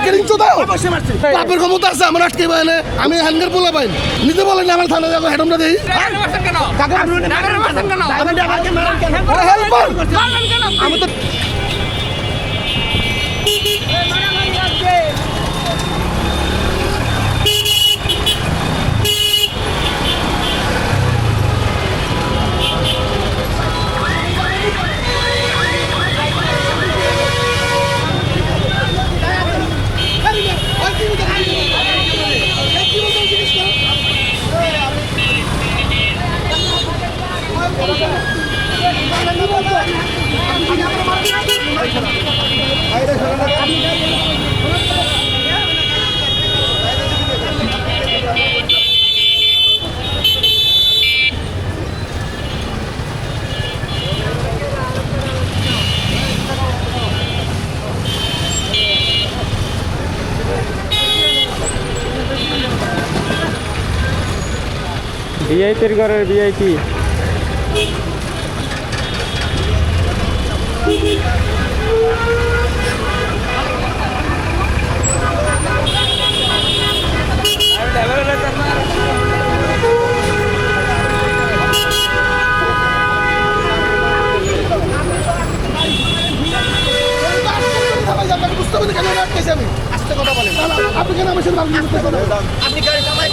Marketing চোদাও আপনার ক্ষমতা আছে আমার আটকে পায় না আমি হ্যান্ডার পোলা পাই নিতে বলেন আমার থানা যাবো হেডমটা দেই আমি তো ভিআইপির ঘরের ভিআইপি আপনি কেন আমার সাথে আপনি গাড়ি চালাই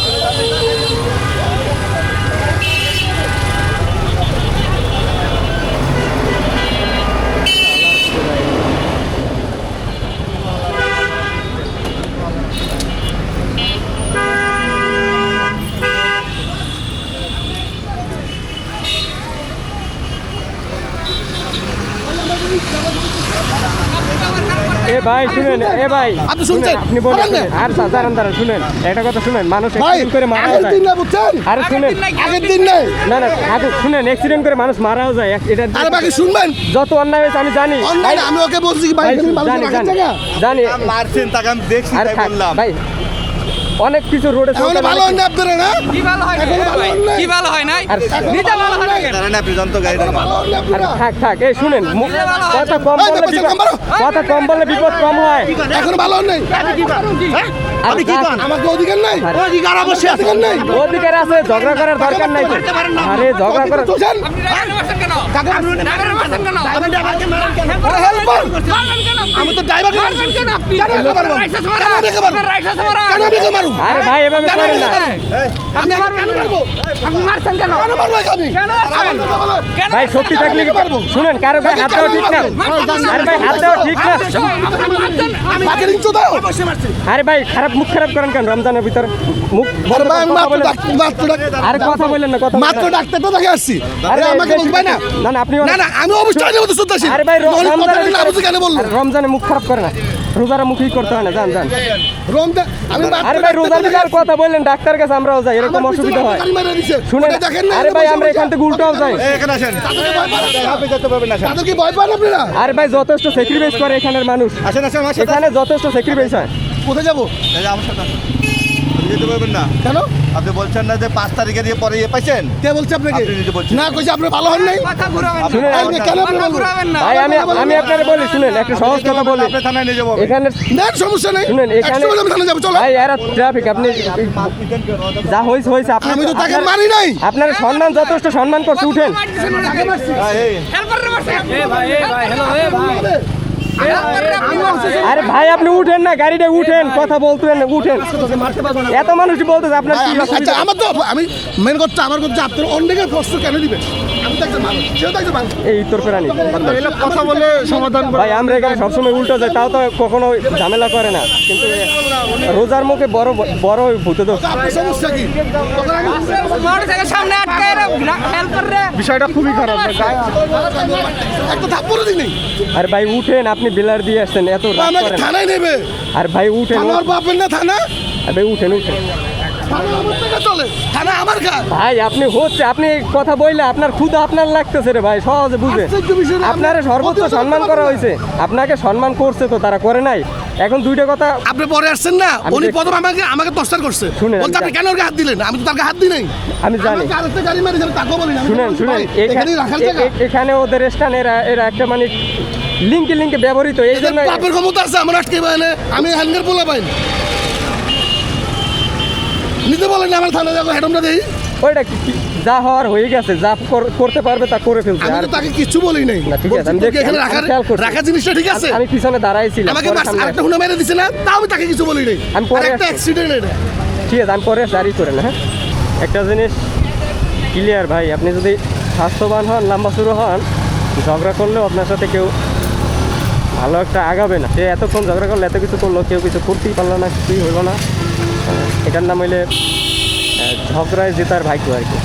এ ভাই শুনেন, এ ভাই আপনি শুনছেন আপনি বলেন আর দাঁড়ান দাঁড়ান শুনেন একটা কথা শুনেন, মানুষ অ্যাক্সিডেন্ট করে মারা যায়। আরে শুনেন আগের দিন নাই না না আগে শুনেন, অ্যাক্সিডেন্ট করে মানুষ মারাও যায়। এটা আরে বাকি শুনবেন যত অন্যায় হয়েছে আমি জানি, অনলাইন আমি ওকে বলছি কি ভাই জানি জানি জানি মারছেন তাকে আমি দেখছি আরে তাই থাক, বললাম ভাই অনেক কিছু রোডে এখন ভালো হয় না আপনারা না কি ভালো হয় না? এখনো ভালো হয় না। কি ভালো হয় নাই? আর নিজে ভালো হয় না কেন? জানেন আপনি যন্ত্র গাড়িটা ভালো হয় না আরে আপনারা থাক থাক এই শুনেন কথা কম এই, বললে ব্যাপারটা বিপদ, কম বলো। কথা কম বললে বিপদ কম হয়। এখন ভালো হয় নাই আপনি কি করেন? আমাকে অধিকার নাই অধিকার অবশ্যই অধিকার নাই অধিকার আছে, ঝগড়া করার দরকার নাই তো। আরে ঝগড়া করার চোষেন আপনি ড্রাইভার মারছেন কেন? ড্রাইভার মারছেন কেন? মারলেন কেন আপনি? আমি তো ড্রাইভার মারলেন কেন আপনি? কেন দেখে পারবো লাইসেন্স মারা? কেন দেখে পারবো লাইসেন্স মারা? কেন দেখে মারবো আরে ভাই এভাবে করেন না আপনি মারবেন কেন? আপনি মারছেন কেন? কেন মারবো আমি কেন মারছেন? কেন ভাই সত্যি থাকলে কি পারবো? শুনেন কারো ভাই হাত দেওয়া ঠিক না, আরে ভাই হাত দেওয়া ঠিক না। আপনি মারছেন? মার্কেটিং চোদাও আরে ভাই খারাপ মুখ খারাপ করেন কেন রমজানের ভিতর? মুখ বড় ভাই আমি কথা বলেন। মাত্র আরে কথা বললেন না, কথা মাত্র বলেন না। ডাক্তারটা দেখে আসছি আরে আরে আমাকে বলবে না না না আপনি না না আমি অবশ্যই মতো শুনতেছি আরে ভাই রমজানের আবু কেন বললো আরে রমজানে মুখ খারাপ করে না, রোজারা মুখই করতে হয় না, জান জান। রমজান আমি আরে ভাই রোজার দিকে আর কথা বললেন, ডাক্তার কাছে আমরাও যাই, এরকম অসুবিধা হয় শুনেন। দেখেন না আরে ভাই আমরা এখান থেকে উল্টাও যাই। এখানে আসেন আপনি যেতে পারবেন না তাদের কি ভয় পান আপনারা আরে ভাই যথেষ্ট স্যাক্রিফাইস করে এখানের মানুষ, আসেন আসেন আমার সাথে এখানে যথেষ্ট স্যাক্রিফাইস হয়। কোথায় যাবো এই যে আমার সাথে আসেন। আপনি যেতে পারবেন না কেন আপনি বলছেন না যে 5 তারিখে দিয়ে পরে পাইছেন কে বলছে আপনাকে আপনি নিজে বলছেন। না কইছে আপনি ভালো হন নাই কথা ঘুরাবেন না। শুনেন এই কেন আপনি কথা বলবেন ঘুরাবেন না। ভাই আমি আপনাকে বলি শুনেন, একটা সহজ কথা বলি। আপনি থানায় নিয়ে যাবো এখানে না সমস্যা নাই শুনেন এখানে একশো আমি থানা যাবো চলো ভাই এরা ট্রাফিক, আপনি যা হয়েছে হয়েছে, আপনি আমি তো তাকে মারি নাই আপনার সম্মান যথেষ্ট সম্মান করছে, উঠেন। হেল্পাররা মারছেন আপনি। হেল্পাররা আপনি মারছেন। আরে ভাই আপনি উঠেন না, গাড়িটা উঠেন, কথা বলতেন উঠেন। এত মানুষই বলতেছে আপনার কি আচ্ছা অসুবিধা? আমার তো আমি মেন কথা আমার কথা আপনার অন্যকে কষ্ট কেন দিবেন আমি তো একজন মানুষ সেও তো একজন মানুষ এই উত্তর প্রাণী কথা বলে সমাধান ভাই আমরা এখানে সবসময় উল্টো যাই, তাও তো কখনো ঝামেলা করে না, কিন্তু রোজার মুখে বড় বড় ভূতে দোষ। আপনার সমস্যা কি তখন আমি মোটরসাইকেল সামনে আটকায় হেল্পাররা। বিষয়টা খুবই খারাপ একটা থাপ্পড় দিই নেই আর ভাই উঠেন, আপনি বিলার দিয়ে আসছেন, এত রাগ আমাকে করেন। থানায় নেবে আর ভাই উঠেন, আমার বাপের না থানা আর ভাই উঠেন উঠেন। থানা আমার টাকা চলে থানা আমার কাজ ভাই আপনি হচ্ছে আপনি এই কথা বললে আপনার ক্ষুধা আপনার লাগতেছে রে ভাই, সহজে বুঝে। আশ্চর্য বিষয় না, আপনার সর্বোচ্চ প্রতিহত সম্মান করতে করা পারবেন হয়েছে, আপনাকে সম্মান করছে তো তারা করে নাই। এখন দুইটা কথা আপনি পরে আসছেন না আমি উনি দেখছি। প্রথম আমাকে টর্চার করছে শুনেন, বলতে আপনি আমি কেন ওকে হাত দিলেন আমি তো তাকে হাত দিই নাই আমি জানি। আমাকে আরেকটা গাড়ি মারিয়েছেন তাকেও বলি না আমি শুনেন বলছি, শুনেন ভাই, এখানেই রাখার জায়গা এখানে ওদের স্থান এরা এরা একটা মানে লিঙ্কে লিঙ্কে ব্যবহৃত এই জন্য বাপের ক্ষমতা আছে আমার আটকে পায় আমি হ্যান্ডের পোলা পাইন নিতে বলেন আমার থানা যাবো হেডমটা দেই ওইটা যা হওয়ার হয়ে গেছে যা করতে পারবে তা করে ফেলছে আমি আর তো তাকে কিছু বলি নাই না, ঠিক আছে, আমি বলছি, তোকে দেখছি, এখানে আমি রাখার খেয়াল করছি। রাখা জিনিসটা ঠিক আছে আমি পিছনে দাঁড়াইছিলাম আমাকে পরে মারছে, সামনে আরেকটা হুনা মেরে দিছে না তাও আমি তাকে কিছু বলি নাই আমি পরে একটা আসছি। অ্যাক্সিডেন্ট এটা ঠিক আছে আমি পরে জারি করে না হ্যাঁ একটা জিনিস ক্লিয়ার ভাই আপনি যদি স্বাস্থ্যবান হন লম্বা শুরু হন ঝগড়া করলেও আপনার সাথে কেউ ভালো একটা আগাবে না সে এতক্ষণ ঝগড়া করলে এত কিছু করলো কেউ কিছু করতেই পারলো না কিছুই হলো না এটার নাম হইলে ঝগড়ায় জেতার ভাগ্য আর কি